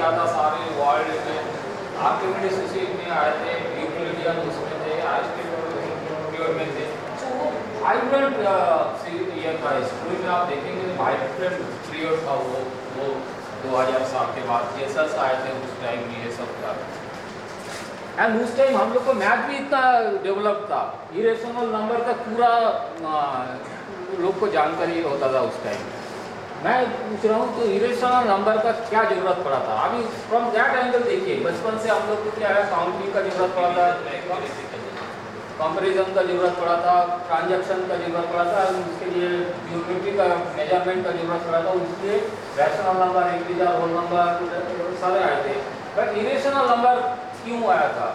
किया था सारे वर्ल्ड में, आर्किमिडीज उसी में आए थे, यूक्लिडियन उसमें थे, आइंस्टाइन में थे। तो वो वाइब्रेंट ये था, स्कूल में आप देखेंगे वाइब्रेंट पीरियड था वो 2000 साल के बाद ये सब आए थे उस टाइम में, ये सब था। एंड उस टाइम हम लोग को मैथ भी इतना डेवलप था, इरेशनल नंबर का पूरा लोग को जानकारी होता था उस टाइम। मैं पूछ रहा हूँ तो इरेशनल नंबर का क्या जरूरत पड़ा था? अभी फ्रॉम दैट एंगल देखिए, बचपन से हम लोग को क्या है, काउंटिंग का जरूरत पड़ा था, कंपैरिजन का जरूरत पड़ा था, ट्रांजैक्शन का जरूरत पड़ा था, उसके लिए ज्योमेट्री का मेजरमेंट का जरूरत पड़ा था, उसके rational number, integer, whole number सारे आए थे। बट इरेशनल नंबर क्यों आया था?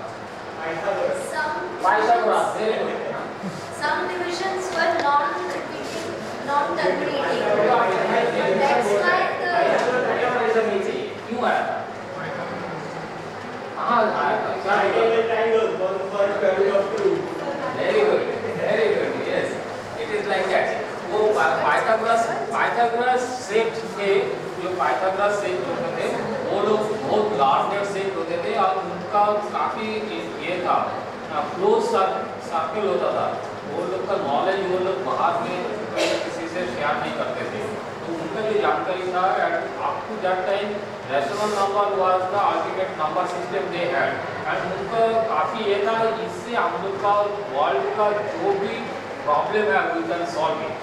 Pythagoras. Some divisions were non-repeating, non-terminating. That's why the क्यों आया था? हाँ आया था। Very good, very good. Yes, it is like that. वो पाइथागोरस सेट के जो पाइथागोरस सेट होते थे वो लोग बहुत लार्जर सेट होते थे और उनका काफ़ी ये था, क्लोज सर्कल होता था। वो लोग का नॉलेज वो लोग बाहर में किसी से शेयर नहीं करते थे, तो उनका जो जानकारी था up to that time rational number was the ultimate number system they had. And उनका काफ़ी ये था, इससे हम लोग का वर्ल्ड का जो भी प्रॉब्लम है we can solve it.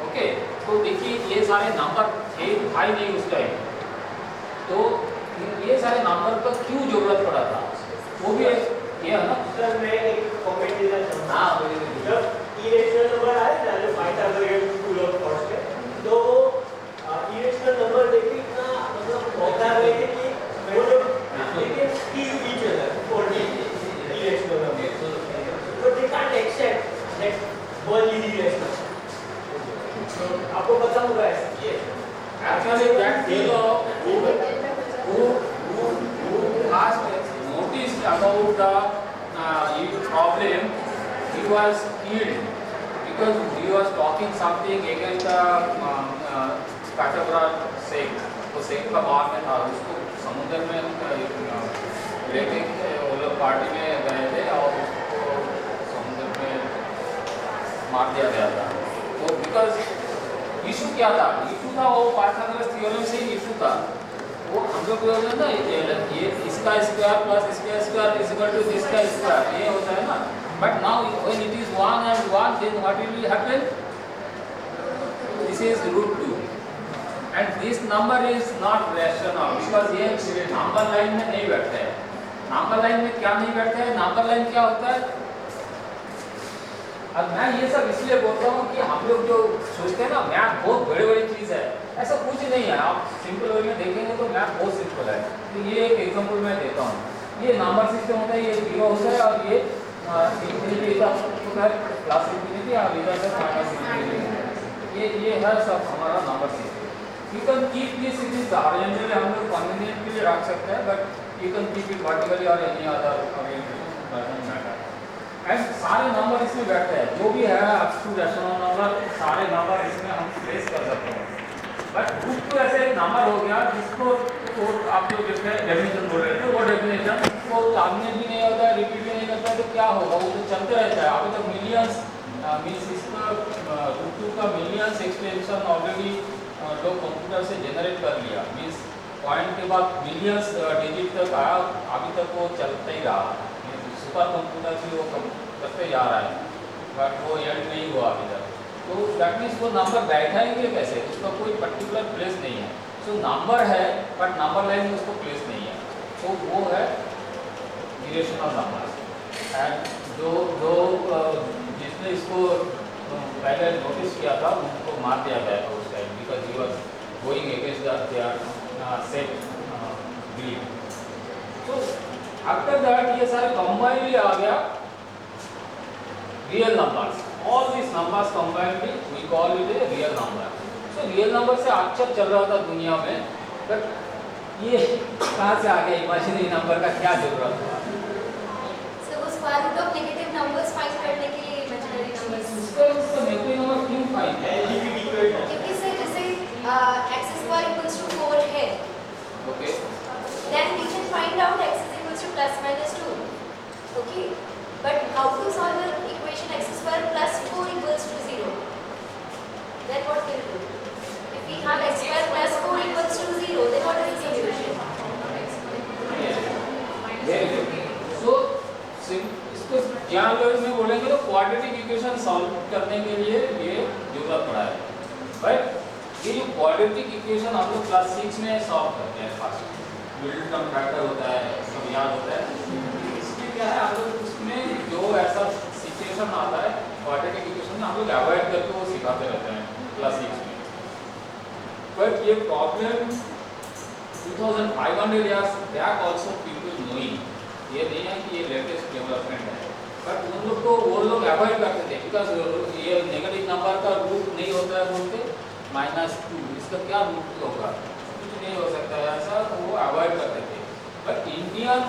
Okay, तो देखिए ये सारे नंबर थे भाई नहीं उस टाइम, तो ये सारे नंबर का क्यों जरूरत पड़ा था वो भी ये है ना। सर मैं एक कमेंट देना चाहूँगा। हाँ बोलिए। जब इरेशनल नंबर आए ना जो पाइथागोरियन स्कूल ऑफ थॉट है, तो इरेशनल नंबर देखिए इतना मतलब होता है कि वो लोग लेकिन kill each other for the irrational number, तो they can't accept that one is irrational. तो आपको पता होगा ऐसे Actually, that fellow who has noticed about the problem, he was killed because he was talking something against the Pythagoras sect. तो sect का बाहर में था, उसको समुद्र में लेके वो लोग पार्टी में गए थे और उसको समुद्र में मार दिया गया था। तो बिकॉज इशू क्या था? इशू था वो पाइथागोरस थ्योरम से इशू था। वो हम लोग बोलते हैं ना ये इसका स्क्वायर प्लस इसका square is equal to this का स्क्वायर, ये होता है ना। But now when it is 1 and 1 then what will happen? This is √2 and this number is not rational because ये नंबर लाइन में नहीं बैठता है। नंबर लाइन में क्या नहीं बैठता है? नंबर लाइन क्या होता है? अब मैं ये सब इसलिए बोलता हूँ कि हम लोग जो सोचते हैं ना मैथ बहुत बड़ी बड़ी चीज़ है, ऐसा कुछ नहीं है। आप सिंपल वे में देखेंगे तो मैथ बहुत सिंपल है। तो ये एक एग्जांपल मैं देता हूँ, ये नंबर सिस्टम होता है, ये 0 होता है और ये इंफिनिटी होता है, प्लस इंफिनिटी और इधर से माइनस इंफिनिटी, ये है सब हमारा number system. You can keep this it is horizontally, हम लोग कन्वीनियंट के लिए रख सकते हैं, but you can keep it vertically और any other orientation doesn't matter. And सारे नंबर इसमें बैठते हैं, जो भी है अप टू रैशनल नंबर, सारे नंबर इसमें हम प्लेस कर सकते हैं। बट कुछ तो ऐसे एक नंबर हो गया जिसको तो आप जो डेफिनेशन बोल रहे थे, वो डेफिनेशन वो सामने भी नहीं होता है, रिपीट भी नहीं करता है, तो क्या होगा? वो तो चलते रहता है। अभी तक मिलियंस मीन्स इसका √2 का मिलियंस एक्सटेंशन ऑलरेडी लोग कंप्यूटर से जनरेट कर लिया, मीन्स पॉइंट के बाद मिलियंस डिजिट तक आया, अभी तक वो चलता ही रहा। सुपर कंप्यूटर भी वो करते जा रहा है, बट वो एंड नहीं हुआ अभी तक। तो दैट मीन्स वो नंबर बैठाएंगे कैसे? उसका कोई पर्टिकुलर प्लेस नहीं है। सो नंबर है बट नंबर लाइन में उसको प्लेस नहीं है, तो वो है इरेशनल नंबर। एंड जो जिसने इसको पहले नोटिस किया था उनको मार दिया गया था उस time, because he was going against their set belief. तो आफ्टर दैट ये सारे कंबाइनली आ गया real numbers. All this numbers combinely we call it a real number. So real number से अक्षर चल रहा था दुनिया में, बट ये कहाँ से आ गया? इमेजिनरी नंबर का क्या जरूरत हुआ? So वो square root of negative numbers find करने के लिए इमेजिनरी नंबर्स। उसका नेगेटिव नंबर क्यों फाइंड है? क्योंकि सर जैसे x² = 4 है, okay, then we can find out x is equals to plus minus 2. Okay, but how to solve the equation x square plus 4 equals to 0? Then what will we do? If we have x square plus 4 equals to 0, then what is the solution? Very good. So इसको यहाँ पर में बोलेंगे तो quadratic equation solve करने के लिए ये जरूरत पड़ा है। बट ये जो क्वाड्रेटिक इक्वेशन हम लोग क्लास 6 में सॉल्व करते हैं फर्स्ट, मिडिलटन फैक्टर होता है, सब याद होता है। इसमें क्या है, हम लोग उसमें जो ऐसा सिचुएशन आता है क्वाड्रेटिक इक्वेशन में हम लोग अवॉइड करके वो सिखाते रहते हैं क्लास 6 में। बट ये problem 2500 years back also people knowing, ये नहीं है कि ये लेटेस्ट डेवलपमेंट है, बट उन लोग को वो लोग अवॉइड करते थे बिकॉज ये नेगेटिव नंबर का रूट नहीं होता है बोलते -2, इसका क्या रूट होगा, कुछ नहीं हो सकता है ऐसा, वो अवॉइड करते थे। But Indian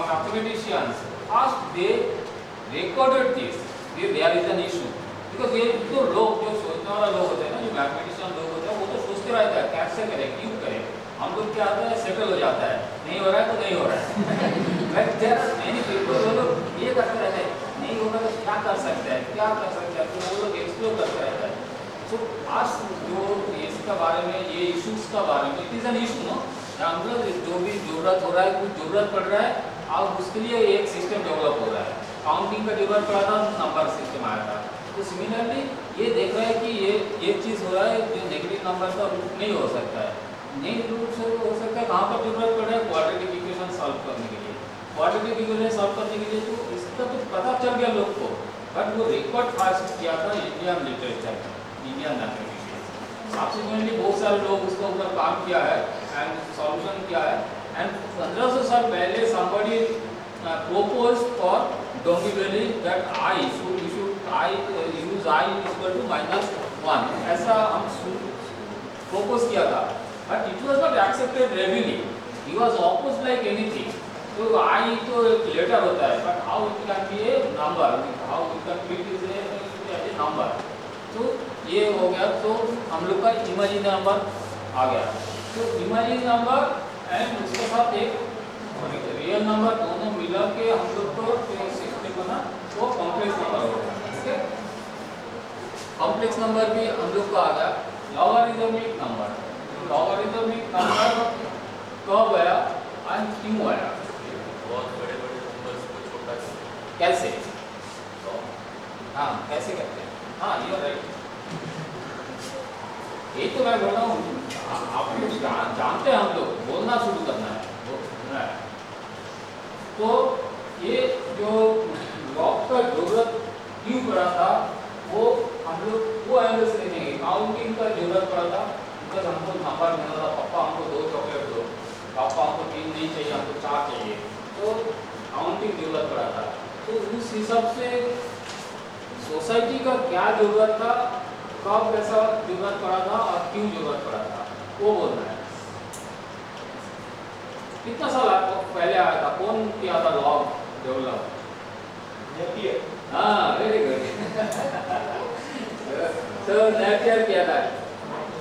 mathematicians first they recorded this, there is an issue because ये जो लोग जो सोचने वाला लोग होते हैं ना, जो मैथमेटिशियन लोग होते हैं, वो तो सोचते रहते हैं कैसे करें, क्यों करें। हम लोग क्या आता है, सेटल हो जाता है, नहीं हो रहा है तो नहीं हो रहा है। But there are many people, वो लोग ये करते रहते हैं, नहीं होगा तो क्या कर सकते हैं, क्या कर सकते हैं, तो वो लोग एक्सप्लोर करते रहते हैं। सो आज जो इसका बारे में, ये इश्यूज का बारे में, it is an issue no, हम लोग जो भी जरूरत हो रहा है, कुछ जरूरत पड़ रहा है, अब उसके लिए एक सिस्टम डेवलप हो रहा है। काउंटिंग का जरूरत पड़ा था, नंबर सिस्टम आया था। तो सिमिलरली ये देख रहा है कि ये चीज़ हो रहा है, जो नेगेटिव नंबर का रूट नहीं हो सकता है, नहीं रूट से हो सकता है, कहाँ पर जरूरत पड़ रहा है, क्वाड्रेटिक इक्वेशन सॉल्व करने के लिए। क्वाड्रेटिक इक्वेशन सॉल्व करने के लिए तो इसका तो पता चल गया लोग को, बट वो रिकॉर्ड फास्ट किया था Indian literature, Indian mathematicians. Subsequently बहुत सारे लोग उसके ऊपर काम किया है एंड सॉल्यूशन किया है। एंड 1500 साल पहले somebody proposed for Dombiveli that I should use I equal to -1, ऐसा हम propose किया था, but it was not accepted readily. He was opposed like anything. तो I तो एक लेटर होता है, but how it can be a number, how it can be a number. तो ये हो गया, तो हम लोग का इमेजिनरी नंबर आ गया। तो इमेजिनरी नंबर एंड उसके साथ एक रियल नंबर दोनों मिला के हम लोग को सिस्टम बना, वो कॉम्प्लेक्स नंबर हो गया। ठीक है, कॉम्प्लेक्स नंबर भी हम लोग का आ गया। लॉगरिथमिक नंबर, लॉगरिथमिक नंबर कब आया और क्यों आया? बहुत बड़े बड़े नंबर्स को छोटा कैसे? हाँ, कैसे करते हैं? हाँ, ये राइट, यही तो मैं बोल रहा हूँ। आप लोग जानते हैं, हम लोग बोलना शुरू करना है। तो ये जो लॉग का जरूरत क्यों पड़ा था, वो हम लोग वो एंगल से देखेंगे। काउंटिंग का जरूरत पड़ा था बिकॉज हमको नंबर मिला था, पापा हमको 2 चॉकलेट दो, पापा हमको 3 नहीं चाहिए, हमको 4 चाहिए, तो काउंटिंग जरूरत पड़ा था। तो उस हिसाब से सोसाइटी का क्या जरूरत था, कब ऐसा जरूरत पड़ा था और क्यों जरूरत पड़ा था, वो बोलना है। कितना साल पहले आया था, कौन किया था लॉग डेवलप? नेपियर। हाँ, वेरी गुड। तो नेपियर किया था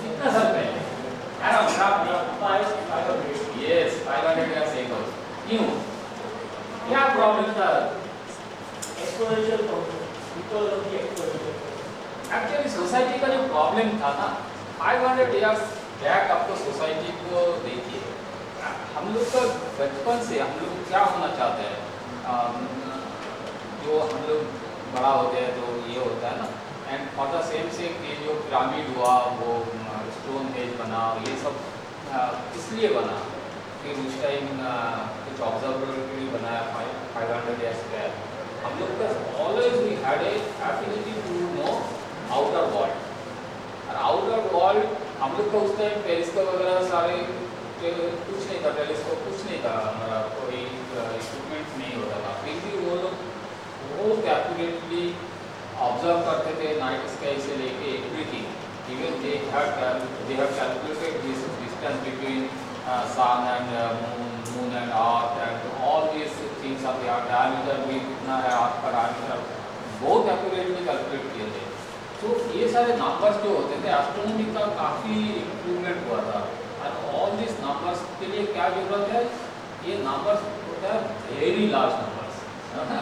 कितना साल पहले? Yes, 500 years ago। क्यों, क्या प्रॉब्लम था? Exponential function, because of the exponential. Actually society का जो प्रॉब्लम था ना, 500 years बैक आपको सोसाइटी को देखिए, हम लोग का बचपन से हम लोग क्या होना चाहते हैं, जो हम लोग बड़ा होते हैं तो ये होता है ना, एंड फॉर द सेम से कि जो पिरामिड हुआ, वो स्टोन हेज बना, ये सब इसलिए बना कि उस टाइम कुछ ऑब्जर्वेटरी बनाया 500 years बैक। हम लोग का always we had a ability to know outer world, और आउटर वर्ल्ड हम लोग का उस टाइम टेलीस्कोप वगैरह सारे कुछ नहीं था, टेलीस्कोप कुछ नहीं था, हमारा कोई इक्विपमेंट नहीं होता था, फिर भी वो लोग बहुत एक्यूरेटली ऑब्जर्व करते थे नाइट स्काई से लेके everything. Even they have calculated this distance between sun and moon and earth and all this things of the diameter भी कितना है अर्थ का डायमीटर, बहुत एक्यूरेटली कैलकुलेट किए थे। तो ये सारे नंबर्स जो होते थे, एस्ट्रोनॉमी का काफ़ी इम्प्रूवमेंट हुआ था, and all these numbers उसके लिए क्या जरूरत है, ये नंबर्स होता है वेरी लार्ज नंबर्स, है ना,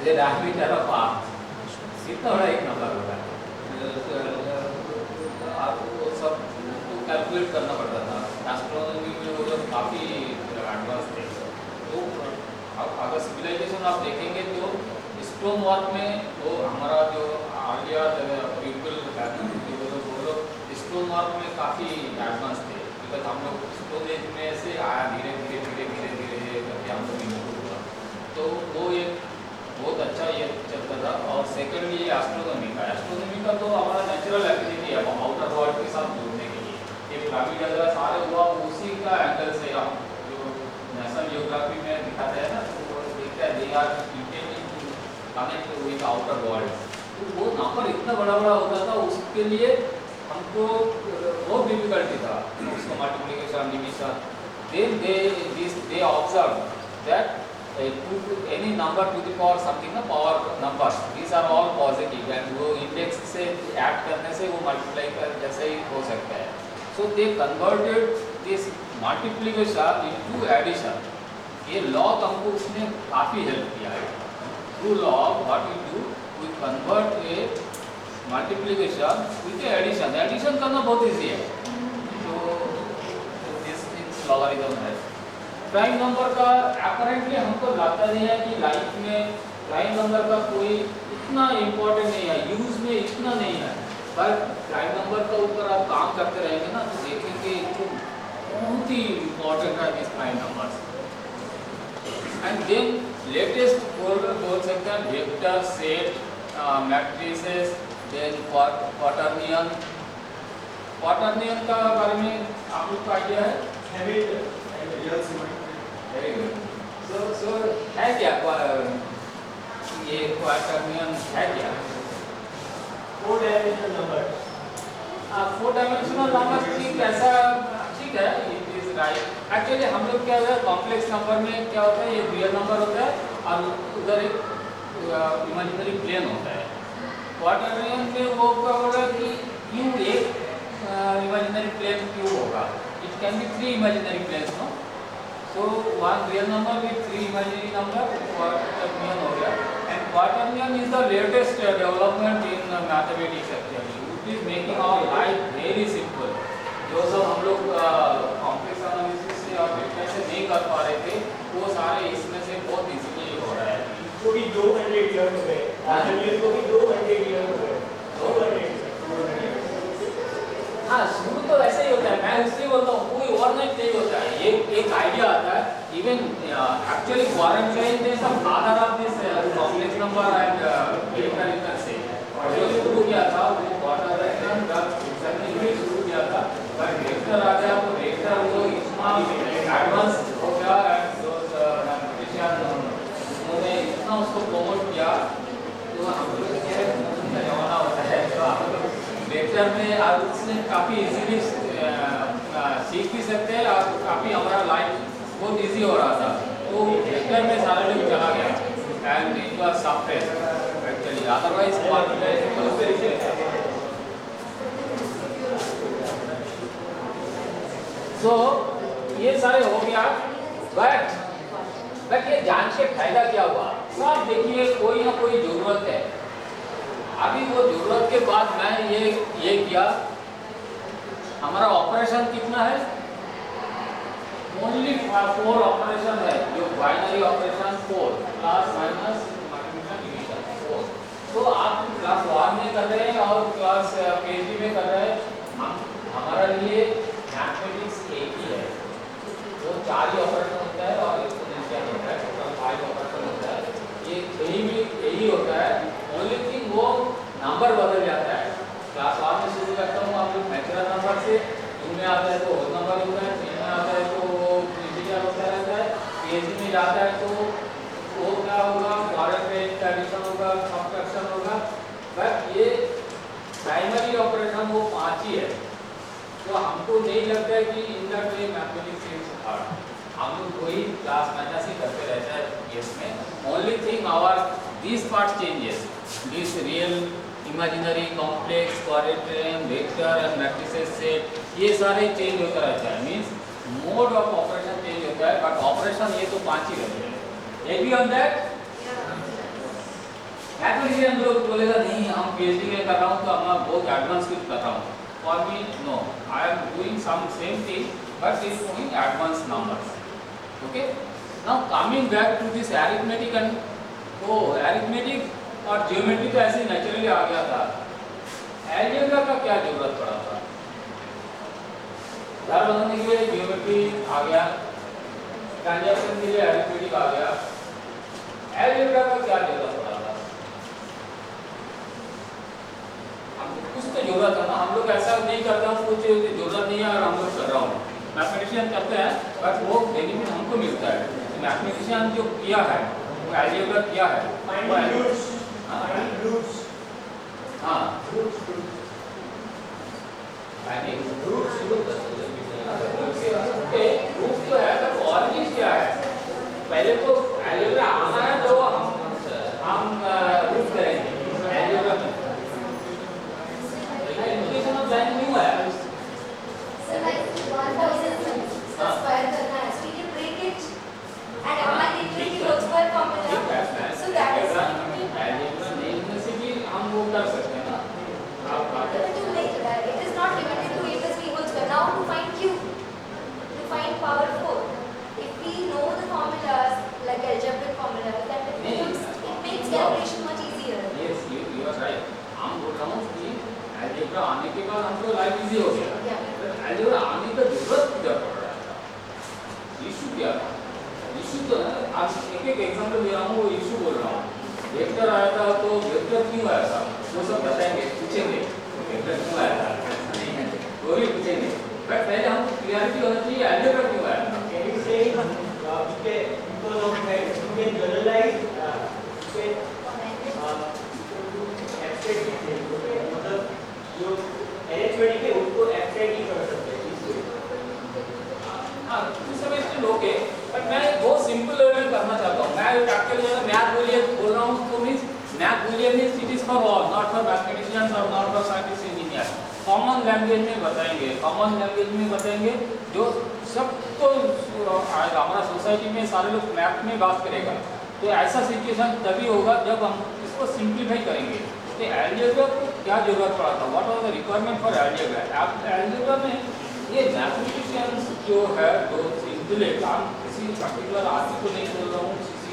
ये डायमीटर ऑफ आर्क इतना बड़ा एक नंबर होता है, आपको सब कैलकुलेट करना पड़ता था। एस्ट्रोनॉमी में वो लोग काफ़ी एडवांस थे। तो अगर सिविलाइजेशन आप देखेंगे तो स्टोन वर्क में वो हमारा जो आर्या पीपल है ना, वो लोग स्टोन वर्क में काफ़ी एडवांस थे, बिकॉज हम लोग स्टोन एज में से आया धीरे धीरे धीरे धीरे धीरे करके हम लोग इम्प्रूव हुआ। तो वो एक बहुत अच्छा ये चलता था। और सेकेंडली ये एस्ट्रोनॉमी का तो हमारा नेचुरल एक्टिविटी है आउटर वर्ल्ड के साथ जुड़ने के लिए। ये पिरामिड वगैरह सारे हुआ उसी का एंगल से, हम जो नेशनल जियोग्राफी में दिखाते हैं ना, तो वो देखते हैं they are connect with outer world. तो वो नंबर इतना बड़ा बड़ा होता था, उसके लिए हमको बहुत डिफिकल्टी था उसको multiplication division. Then they observe that any number to the power something ना power numbers, these are all positive and वो इंडेक्स से ऐड करने से वो मल्टीप्लाई कर जैसे ही हो सकता है। So they converted this multiplication into addition। ये log हमको उसने काफ़ी हेल्प किया है। Through log what we do, we convert a multiplication with a addition। Addition करना बहुत इजी है। तो this is logarithm है। प्राइम नंबर का अपरेंटली हमको लगता नहीं है कि लाइफ में प्राइम नंबर का कोई इतना इम्पोर्टेंट नहीं है, यूज में इतना नहीं है, पर प्राइम नंबर का ऊपर आप काम करते रहेंगे ना तो देखेंगे तो बहुत ही इम्पोर्टेंट है this prime numbers. And then latest बोल सकते हैं vector, set, matrices, then quaternion. Quaternion का बारे में आप लोग का आइडिया है? Very good. सो है क्या ये क्वाटर्नियन है क्या? 4 डायमेंशनल नंबर। 4 डायमेंशनल नंबर ठीक ऐसा ठीक है, इट इज राइट। एक्चुअली हम लोग क्या होता है कॉम्प्लेक्स नंबर में क्या होता है, ये रियल नंबर होता है और उधर एक इमेजिनरी प्लेन होता है। क्वाटर्नियन में वो क्या होगा कि क्यों एक इमेजिनरी प्लेन क्यों होगा, it can be 3 imaginary planes no. So one real number with 3 imaginary number, quaternion हो गया। And quaternion is the latest development in mathematics actually, which is making our life very simple। जो सब हम लोग complex analysis से और vector से नहीं कर पा रहे थे, वो सारे इसमें से बहुत इजीली हो रहा है। तो भी 200 ईयर हो गए, क्वाटर्नियन को भी 200 ईयर हो गए। 200 हाँ, शुरू तो ऐसे ही होता है, मैं इसलिए बोलता हूँ कोई ओवरनाइट नहीं होता है। एक आइडिया आता है, इवन एक्चुअली क्वारंटाइन ने सब father of this complex number and vector इन से जो शुरू किया था वो क्वाटर्नियन का सबने शुरू किया था। पर वेक्टर आ गया तो वेक्टर वो इतना एडवांस हो गया एंड उन्होंने इतना उसको प्रमोट किया तो हम लोग के जमाना होता है तो वेक्टर में आप उसने काफ़ी इजीली सीख भी सकते हैं और काफ़ी हमारा लाइफ बहुत इजी हो रहा था। तो वेक्टर में सारा लोग चला गया and it was suffered actually, otherwise so ये सारे हो गया। बट ये जान के फायदा क्या हुआ? तो आप देखिए कोई ना कोई जरूरत है। अभी वो जरूरत के बाद मैं ये किया, हमारा ऑपरेशन कितना है? ओनली 4 ऑपरेशन है, जो binary operation 4 plus minus multiplication division 4। तो आप क्लास 1 में कर रहे हैं और क्लास केजी में कर रहे हैं, हमारा लिए मैथमेटिक्स एक ही है। वो 4 ही ऑपरेशन होता है और एक्सपोनेंशियल होता है, टोटल 5 ऑपरेशन होता है। ये यही होता है, ओनली थिंग वो नंबर बदल जाता है। क्लास 1 में शुरू करता हूँ आप लोग नेचुरल नंबर से, 2 में आता है तो होल नंबर होता है, 3 में आता है तो इंटीजर होता रहता है, केजी में जाता है तो वो क्या होगा, क्वाड्रेटिक एडिशन होगा, सब्ट्रैक्शन होगा। बट ये प्राइमरी ऑपरेशन वो 5 ही है। तो हमको नहीं लगता है कि in that way mathematics is hard, हम लोग वही क्लास माइनस ही करते रहते हैं इसमें। Only thing our this part changes, this real, imaginary, complex, quadratic, vector and matrices set, ये सारे चेंज होता रहता है। Means mode of operation change होता है, बट ऑपरेशन ये तो 5 ही रहते हैं। Agree on that? मैथमेटिशियन लोग बोलेगा नहीं हम पीएचडी में कर रहा हूँ तो मैं बहुत एडवांस कुछ कर रहा हूँ। For me no, I am doing some same thing but is doing advance numbers. Okay, now coming back to this arithmetic and arithmetic और ज्योमेट्री तो ऐसे नेचुरली आ गया था। अलजेब्रा का क्या जरूरत पड़ा था? घर बनाने के लिए ज्योमेट्री आ गया, ट्रांजैक्शन के लिए अरिथमेटिक आ गया, अलजेब्रा का क्या जरूरत पड़ा था? हमको कुछ तो जरूरत है ना। हम लोग ऐसा नहीं करते हैं कुछ जरूरत नहीं है और हम लोग कर रहा हूँ। मैथमेटिशियन करते हैं बट वो बेनिफिट हमको मिलता है। मैथमेटिशियन जो किया है वो अलजेब्रा किया है, Finding roots. हाँ Finding roots. हाँ Roots. रूट तो है पर ऑरिजिन क्या है? पहले तो अलजेब्रा आना है तो हम रूट करेंगे अलजेब्रा में। इंटीग्रेशन ऑफ लाइन न्यू है। So like 1000 square करना है, so you can break it and apply the infinity whole square formula. So that is algebra नहीं से भी हम वो कर सकते हैं ना। आप it is not limited to a plus b whole square. Now to find q, to find power 4, if we know the formulas like algebraic formulas, then it makes calculation much easier. Yes you are right. हम बोल रहा हूँ कि algebra आने के बाद हमको life easy हो गया। Yeah. अलजेब्रा आने का जरूरत क्या पड़ रहा था? इशू क्या था? इशू तो आज एक एग्जांपल दे रहा हूँ, वो इशू बोल रहा हूँ। वेक्टर आया था तो वेक्टर क्यों आया था वो सब बताएंगे, पूछेंगे वेक्टर क्यों आया था, वो भी पूछेंगे। बट पहले हमको क्लियरिटी होना चाहिए अलजेब्रा क्यों आया था। Can you say because of that you can generalize abstract things, okay? मतलब जो arithmetic है उसको abstract ही कर सकते हैं इसको। हाँ कुछ समय इसमें लोग है बट मैं बहुत सिंपल लेवल करना चाहता हूँ। मैं एक्चुअली जब मैथ बोलिए बोल रहा हूँ तो मीन्स मैथ बोलिए means it is for all, not for mathematicians और not for scientist engineer. Common language में बताएंगे, कॉमन लैंग्वेज में बताएंगे जो सबको आएगा। हमारा सोसाइटी में सारे लोग मैथ में बात करेगा तो ऐसा सिचुएशन तभी होगा जब हम इसको सिंप्लीफाई करेंगे। तो अलजेब्रा को क्या जरूरत पड़ा था? What was the requirement for algebra? Algebra में ये मैथमेटिशियंस जो है जो इंटेलेक्ट, हम किसी पर्टिकुलर आदमी को नहीं बोल रहा हूँ, किसी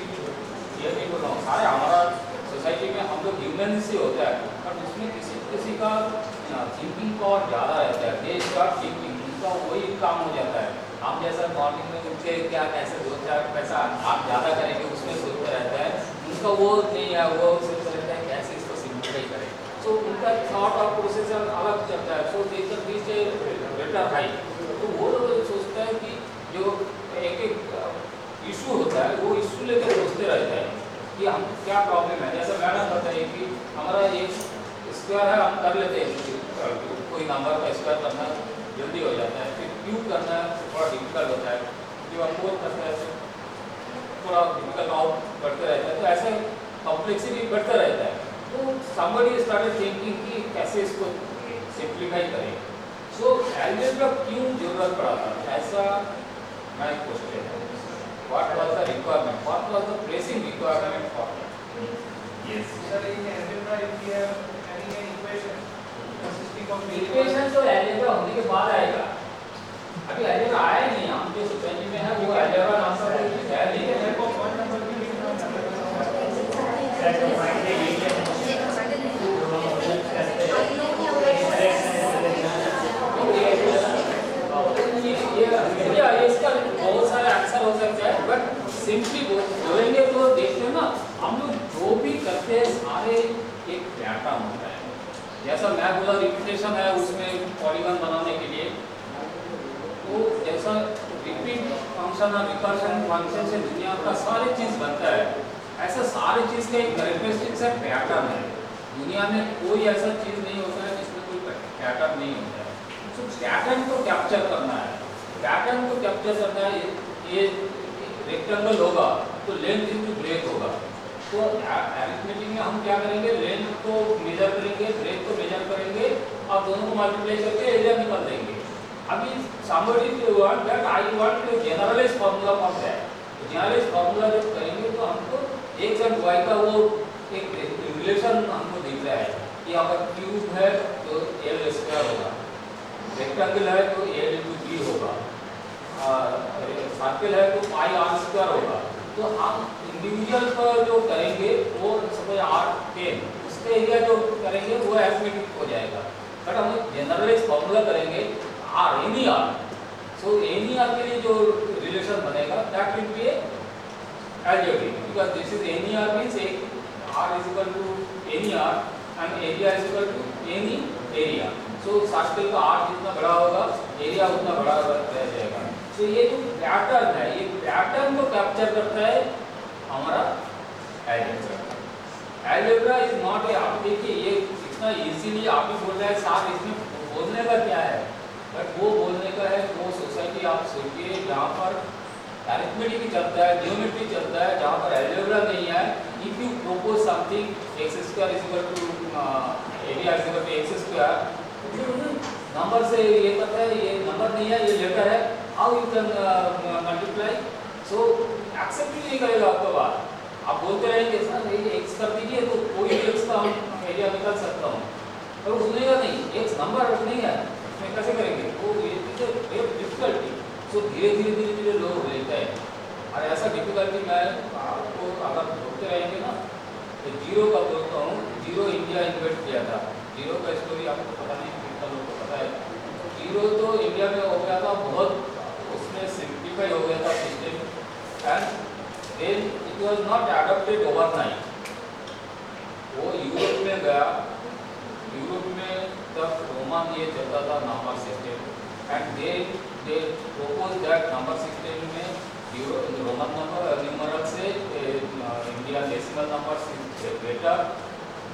ये नहीं बोल रहा हूँ, सारे हमारा सोसाइटी में हम लोग ह्यूमन से होता है और उसमें किसी किसी का थिंकिंग पावर ज़्यादा रहता है। दे स्टार्ट थिंकिंग, उनका वही काम हो जाता है। हम जैसा मॉर्निंग में उठ के क्या कैसे 2-4 पैसा आप ज़्यादा करेंगे उसमें सोचता रहता है, उनका वो नहीं है, वो सोचता रहता है कैसे इसको सिंप्लीफाई करें। सो उनका थॉट और प्रोसेस अलग चलता है। So they can reach a better height. तो वो सोचता है कि जो एक इशू होता है वो इशू लेकर सोचते रहते हैं कि हम क्या प्रॉब्लम है। जैसे मैडम बताइए कि हमारा एक स्क्वायर है, हम कर लेते हैं, कोई नंबर का स्क्वायर करना जल्दी हो जाता है, फिर क्यूब करना थोड़ा डिफिकल्ट होता है, जो आप फोर करते हैं थोड़ा डिफिकल्ट आउट बढ़ते रहता है। तो ऐसे कॉम्प्लेक्सिटी बढ़ता रहता है। तो somebody started thinking कि कैसे इसको सिंप्लीफाई करें। सो अलजेब्रा क्यों जरूरत पड़ा था, ऐसा मैं क्वेश्चन है। What was the requirement? What was the pressing requirement for that? Yes. Sir, in algebra, if we have having an equation consisting of equation तो अलजेब्रा होने के बाद आएगा। अभी अलजेब्रा आया ही नहीं। हम जो सोसाइटी में है वो अलजेब्रा नाम का कोई चीज है नहीं। type of one number will be given इसका बहुत सारे आंसर हो सकते हैं बट सिंपली बोलेंगे तो देखते ना हम लोग जो भी करते हैं सारे एक पैटर्न होता है। जैसा मैं बोला रिपीटेशन है उसमें पॉलीगन बनाने के लिए, तो जैसा रिपीट फंक्शन और रिकर्शन फंक्शन से दुनिया का सारी चीज़ बनता है, ऐसा सारी चीज़ का एक कैरेक्टरिस्टिक्स है, पैटर्न है। दुनिया में कोई ऐसा चीज़ नहीं होता है जिसमें कोई पैटर्न नहीं होता है। तो पैटर्न को कैप्चर करना है, पैटर्न को कैप्चर करना है। ये रेक्टेंगल होगा तो लेंथ इनटू ब्रेथ होगा। तो अरिथमेटिक में हम क्या करेंगे, लेंथ को मेजर करेंगे, ब्रेथ को मेजर करेंगे और दोनों को मल्टीप्लाई करके एरिया निकाल देंगे। अभी somebody want that I want to generalize formula for that. Generalize formula जब करेंगे तो हमको x और y का वो एक रिलेशन हमको दिख रहा है कि अगर क्यूब है तो l स्क्वायर होगा, रेक्टेंगल है तो a into b होगा, सर्कल है तो पाई r स्क्वायर होगा। तो हम इंडिविजुअल पर जो करेंगे वो सपोज r10 उसके एरिया जो करेंगे वो अरिथमेटिक हो जाएगा, बट हम जनरलाइज फार्मूला करेंगे r any r, so any r के लिए जो रिलेशन बनेगा that will be algebraic because this is any r means r is equal to any r and area is equal to any area, so circle का r जितना बड़ा होगा area उतना बड़ा रह जाएगा। तो ये जो पैटर्न है ये पैटर्न को कैप्चर करता है हमारा algebra. Algebra is not a, आप देखिए ये इतना इजीली आप ही बोल रहे हैं साहब इसमें बोलने का क्या है, बट वो बोलने का है वो सोसाइटी आप सोचिए जहाँ पर अरिथमेटिक ही चलता है, जियोमेट्री चलता है, जहाँ पर अलजेब्रा नहीं है। If you propose something x square is equal to area is equal to x square, number से ये पता है ये नंबर नहीं है ये लेटर है, how you can multiply, so accept ही नहीं करेगा आपका बात। आप बोलते रहेंगे सर ये x कर दीजिए तो कोई भी x का एरिया निकाल सकता हूँ, पर वो सुनेगा नहीं, x नंबर नहीं है इसमें कैसे करेंगे, वो ये डिफिकल्टी। सो धीरे धीरे लोग लेते हैं, और ऐसा डिफिकल्टी मैं आपको अगर बोलते रहेंगे ना तो जीरो का बोलता हूँ, जीरो इंडिया इन्वेंट किया था, जीरो का स्टोरी आपको पता नहीं कितना लोगों को पता है। जीरो तो इंडिया में हो गया था बहुत, उसमें सिंप्लीफाई हो गया था system and then it was not adopted overnight. वो यूरोप में गया, यूरोप में तब रोमन ये चलता था number system and they propose that number system में रोमन नंबर न्यूमरल से इंडिया डेसिमल नंबर से बेटर,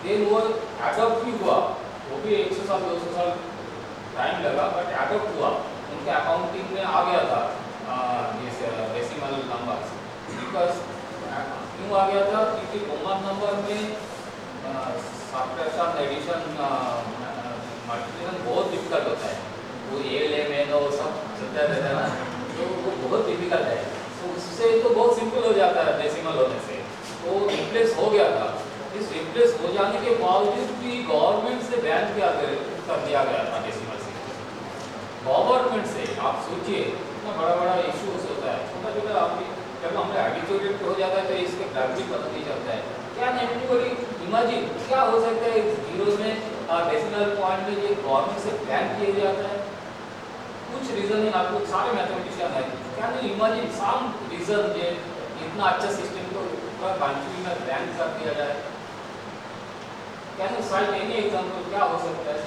देन वो अडॉप्ट भी हुआ, वो भी 100 साल 200 साल टाइम लगा बट अडॉप्ट हुआ, उनके अकाउंटिंग में आ गया था डेसिमल नंबर, बिकॉज क्यों आ गया था क्योंकि रोमन नंबर में सब्ट्रैक्शन एडिशन मल्टीप्लिकेशन बहुत डिफिकल्ट होता है, वो ALMN वो सब चलता रहता है ना, तो वो बहुत डिफिकल्ट है, तो उससे तो बहुत सिंपल हो जाता है डेसिमल होने से, तो रिप्लेस हो गया था। इस रिप्लेस हो जाने के बावजूद भी गवर्नमेंट से बैन कर दिया गया था डेसिमल सिस्टम, गवर्नमेंट से। आप सोचिए इतना बड़ा बड़ा इशूज होता है, छोटा छोटा आप जब हमें एडिटोरियल हो जाता है तो इसके घर भी पता नहीं चलता है क्या नेगेटिव इमेजिन क्या हो सकता है जीरो में डेसिमल पॉइंट में ये गवर्नमेंट से बैन किया जाता है। कुछ रीजन है, आपको सारे मैथमेटिशियन है क्या नहीं इमेजिन सम रीजन ये इतना अच्छा सिस्टम को पूरा कंट्री में बैन कर दिया जाए, can you site any example क्या हो सकता है?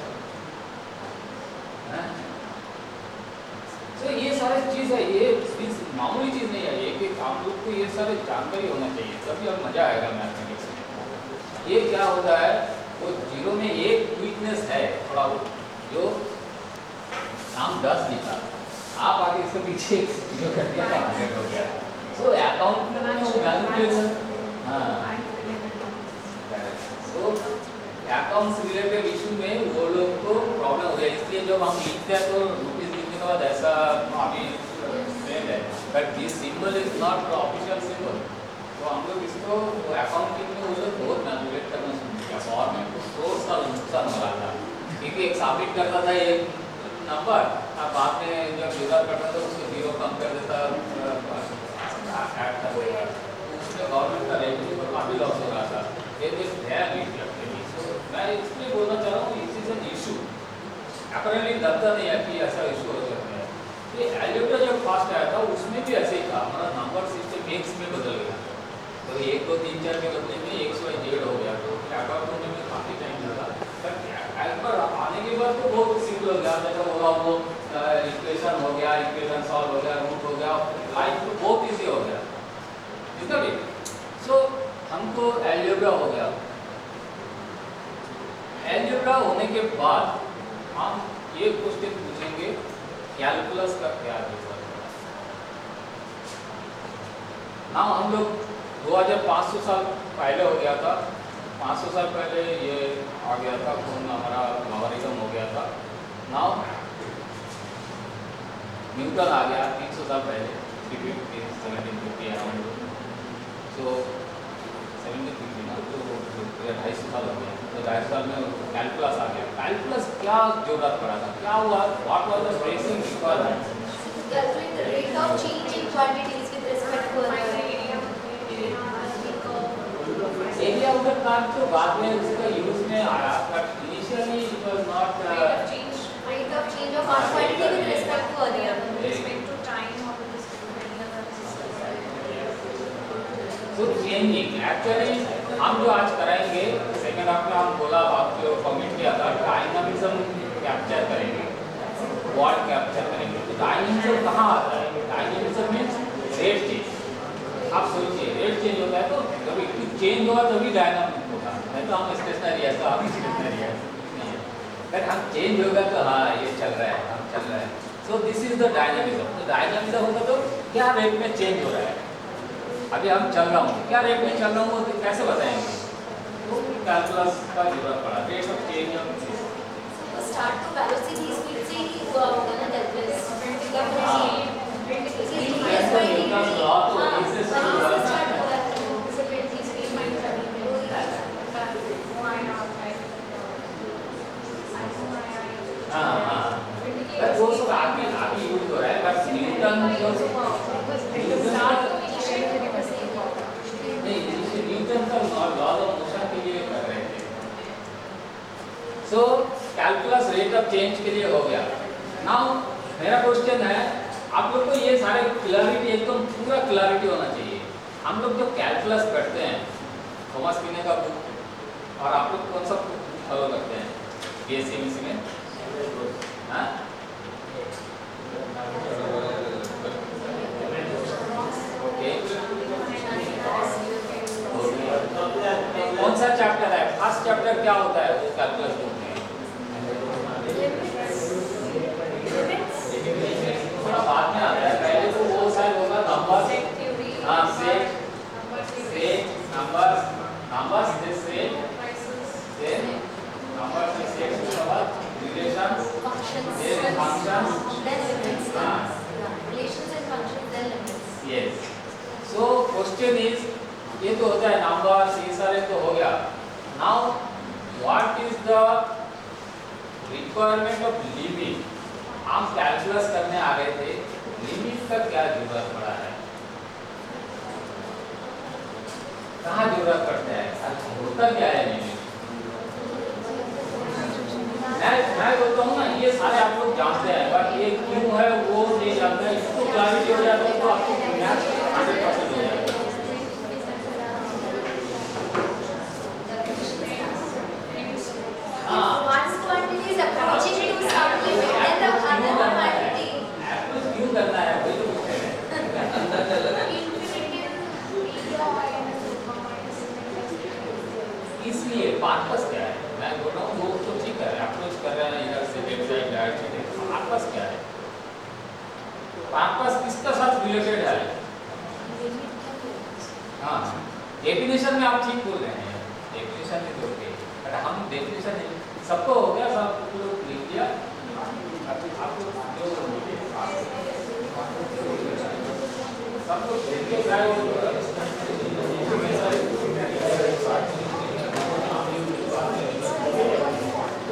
तो ये सारे चीज है, ये मामूली चीज नहीं है, एक आप लोग को ये सारे जानकारी होना चाहिए तभी अब मजा आएगा मैथमेटिक्स में। ये क्या होता है वो जीरो में एक वीकनेस है थोड़ा जो नाम 10 लिखा, आप आगे इसके पीछे जो कर दिया था 100 हो गया, सो अकाउंट में ना वो मैनिपुलेशन, हाँ तो अकाउंट्स रिलेटेड इशू में वो लोग को प्रॉब्लम हो गया, इसलिए जब हम लिखते हैं तो नोटिस लिखने के बाद ऐसा अभी ट्रेंड है, but this symbol is not official symbol, तो हम लोग इसको अकाउंटिंग में वो लोग बहुत मैनिपुलेट करना शुरू किया, गवर्नमेंट को सोर्स का नुकसान हो रहा था क्योंकि एक साबित करता था एक नंबर, अब बाद में जब यूजर करता था उसको जीरो कम कर देता ऐड कर देगा, तो उसमें गवर्नमेंट का रेवेन्यू पर काफ़ी लॉस हो रहा था। ये मैं इसलिए बोलना चाह रहा हूँ इस इज एन इशू, अपरेंटली लगता नहीं है कि ऐसा इशू हो सकता है। ये अलजेब्रा जब फास्ट आया था उसमें भी ऐसे ही था, हमारा नंबर सिस्टम एक्स में बदल गया, तो 1 2 3 4 के बदले में XYZ हो गया, तो अडॉप्ट होने में काफ़ी टाइम लगा, बट पर आने के बाद तो बहुत सिंपल हो गया, जैसा होगा वो इक्वेशन हो गया, इक्वेशन सॉल्व हो गया, रूट हो गया, लाइफ तो बहुत ईजी हो गया, इसका भी सो हमको अलजेब्रा हो गया। अलजेब्रा होने के बाद हम ये क्वेश्चन पूछेंगे कैलकुलस का क्या है ना, हम लोग 2500 साल पहले हो गया था, 500 साल पहले ये आ गया था, कौन हमारा लॉगरिथम हो गया था। नाउ न्यूटन आ गया 300 साल पहले 1750 अराउंड, सो 1750 ना, तो 250 साल हो गया, तो 250 साल में कैलकुलस आ गया। कैलकुलस क्या जरूरत पड़ा था, क्या हुआ, what was the basic requirement? Calculate the rate of change in quantities with respect to area उधर का तो बाद में उसका यूज में आया, but initially it was not rate of change of one quantity with respect to other. So changing. Actually हम जो आज कराएंगे सेकेंड हाफ में, हम बोला आप जो कमिट किया था डायनामिज्म कैप्चर करेंगे, वर्ड कैप्चर करेंगे। तो डायनामिज्म कहाँ आता है? Dynamism means rate change. आप सोचिए रेट चेंज होता है तो जब एक चेंज होगा तभी डायनामिक होगा, नहीं तो हम स्टेशनरी है तो आप स्टेशनरी है, बट हम चेंज होगा तो हाँ ये चल रहा है, हम चल रहा है। So this is the dynamism. तो डायनामिज्म होगा तो क्या रेट में चेंज हो रहा है, अभी हम चल रहा हूँ, क्या रेट में चल रहा हूँ तो कैसे बताएंगे? तो कैलकुलस का जरूरत पड़ा, rate of change of So start to velocity speed से ही हुआ होगा ना calculus. न्यूटन लॉ तो इससे शुरू हुआ ना। हाँ हाँ, बट वो सब आगे यूज हो रहा है, बट न्यूटन न्यूटन का लॉ ऑफ मोशन के लिए कर रहे थे। सो कैलकुलस रेट ऑफ चेंज के लिए हो गया। नाउ मेरा क्वेश्चन है, आप लोग को ये सारे क्लैरिटी एकदम पूरा क्लैरिटी होना चाहिए। हम लोग जो कैलकुलस पढ़ते हैं थॉमस किने का बुक, और आप लोग कौन सा बुक फॉलो करते हैं बीएससी में? हाँ ओके, कौन सा चैप्टर है? फर्स्ट चैप्टर क्या होता है वो कैलकुलस बुक में? थोड़ा बाद में आता है, पहले तो वो शायद होगा नंबर, हाँ set numbers, numbers this set then numbers this set के बाद relations, then functions, then limits. हाँ Relations and functions then limits. Yes. So question is, ये तो होता है नंबर्स, ये सारे तो हो गया। Now what is the requirement of limit? हम कैलकुलस करने आ गए थे, लिमिट का क्या जरूरत पड़ा है, कहाँ जरूरत पड़ता है, होता क्या है लिमिट? मैं बोलता हूँ ना, ये सारे आप लोग जानते हैं, बट ये क्यों है वो नहीं जानते। इसको क्लैरिटी हो जाता है तो आपको मैथ 100% हो जाएगा। One quantity is approaching to some limit, then the other quantity. Approach क्यों करना है वही तो पूछते हैं। इसलिए पर्पस क्या है? मैं बोल रहा हूँ वो तो ठीक है, अप्रोच कर रहे हैं इधर से वेबसाइट डायरेक्ट से, पर्पस क्या है? पर्पस किसका साथ रिलेटेड है? हाँ डेफिनेशन में आप ठीक बोल रहे हैं, डेफिनेशन में तो ओके, बट हम डेफिनेशन सबको हो गया, सब लोग